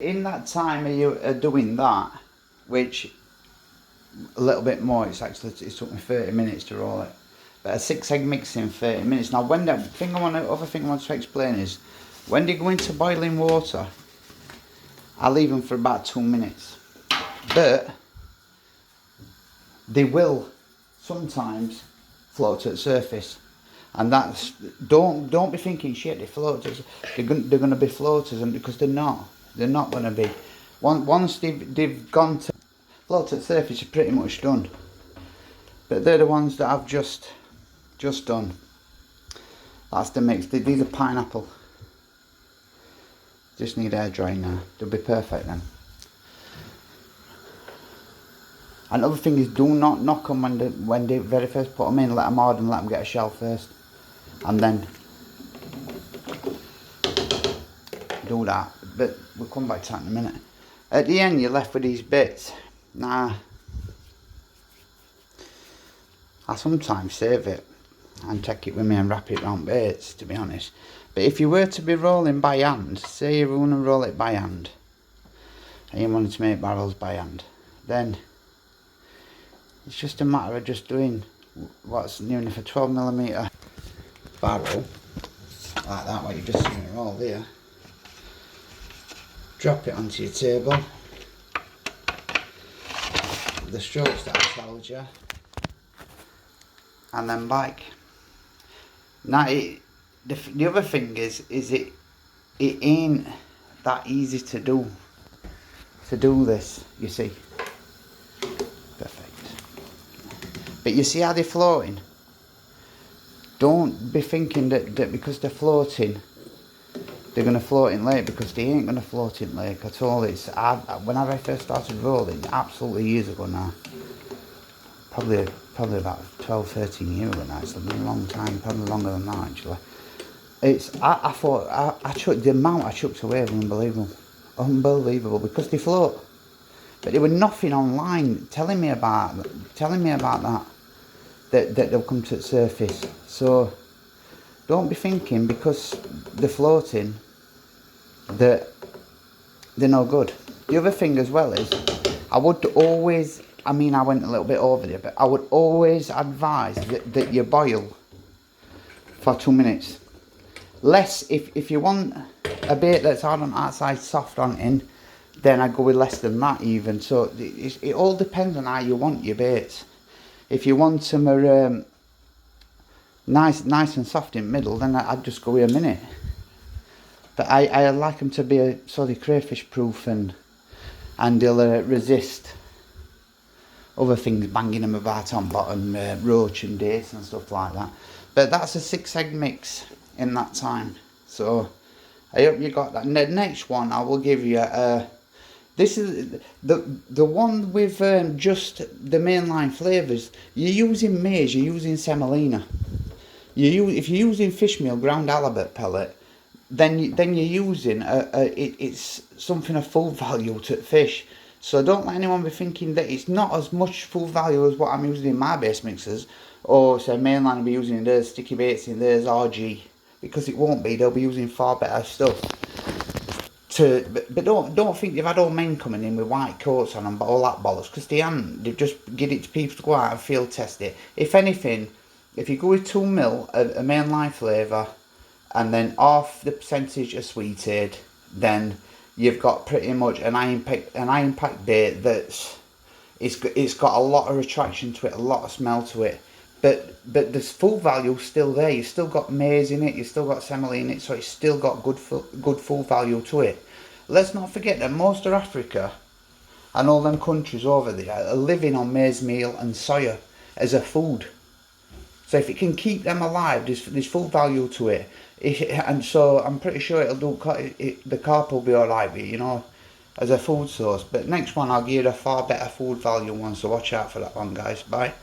In that time of you doing that, which a little bit more, it took me 30 minutes to roll it. But a 6 egg mix in 30 minutes. Now when other thing I want to explain is, when they go into boiling water, I leave them for about 2 minutes. But they will sometimes float to the surface. And that's, don't be thinking shit, they float. They're going to be floaters, and because they're not going to be. Once they've gone to float to the surface, you're pretty much done. But they're the ones that I've just done. That's the mix. These are pineapple. Just need air drying now. They'll be perfect then. Another thing is, do not knock them when they very first put them in. Let them harden, let them get a shell first, and then do that. But we'll come back to that in a minute. At the end, you're left with these bits. Now, I sometimes save it and take it with me and wrap it around bits, to be honest. But if you were to be rolling by hand, say you want to roll it by hand, and you wanted to make barrels by hand, then it's just a matter of just doing what's new enough, a 12mm barrel, like that, what you've just seen it roll there. Drop it onto your table, the strokes that I told you, and then back. Now the other thing is it ain't that easy to do this, you see. Perfect. But you see how they're floating? Don't be thinking that because they're floating, they're going to float in lake, because they ain't going to float in lake at all. Whenever I first started rolling, absolutely years ago now, probably about 12, 13 years ago now, it's a long time, probably longer than that actually. I thought the amount I chucked away was unbelievable, because they float. But there was nothing online telling me about that they'll come to the surface. So don't be thinking because they're floating that they're no good. The other thing as well is, I would always, I went a little bit over there, but I would always advise that you boil for 2 minutes. Less, if you want a bait that's hard on the outside, soft on in, then I go with less than that even. So it all depends on how you want your baits. If you want them nice and soft in the middle, then I'd just go with a minute. But I like them to be sort of crayfish proof, and they'll resist other things banging them about on bottom, roach and dace and stuff like that. But that's a 6 egg mix in that time. So I hope you got that. And the next one I will give you, this is the one with just the mainline flavours. You're using maize, you're using semolina. If you're using fish meal, ground halibut pellet, then you're using it's something of full value to fish. So don't let anyone be thinking that it's not as much full value as what I'm using in my base mixers, or say mainline will be using theirs, sticky baits in theirs, RG, because it won't be. They'll be using far better stuff. But don't think you've had all men coming in with white coats on and all that bollocks, because they haven't. They've just give it to people to go out and field test it. If anything, if you go with 2ml a mainline flavour and then half the percentage of sweetened, then you've got pretty much an iron pack bait that's it's got a lot of attraction to it, a lot of smell to it. But there's full value still there. You've still got maize in it, you've still got semolina in it, so it's still got good full value to it. Let's not forget that most of Africa and all them countries over there are living on maize meal and soya as a food. So if it can keep them alive, there's full value to it. And so I'm pretty sure the carp will be alright with it, you know, as a food source. But next one I'll give you a far better food value one, so watch out for that one, guys. Bye.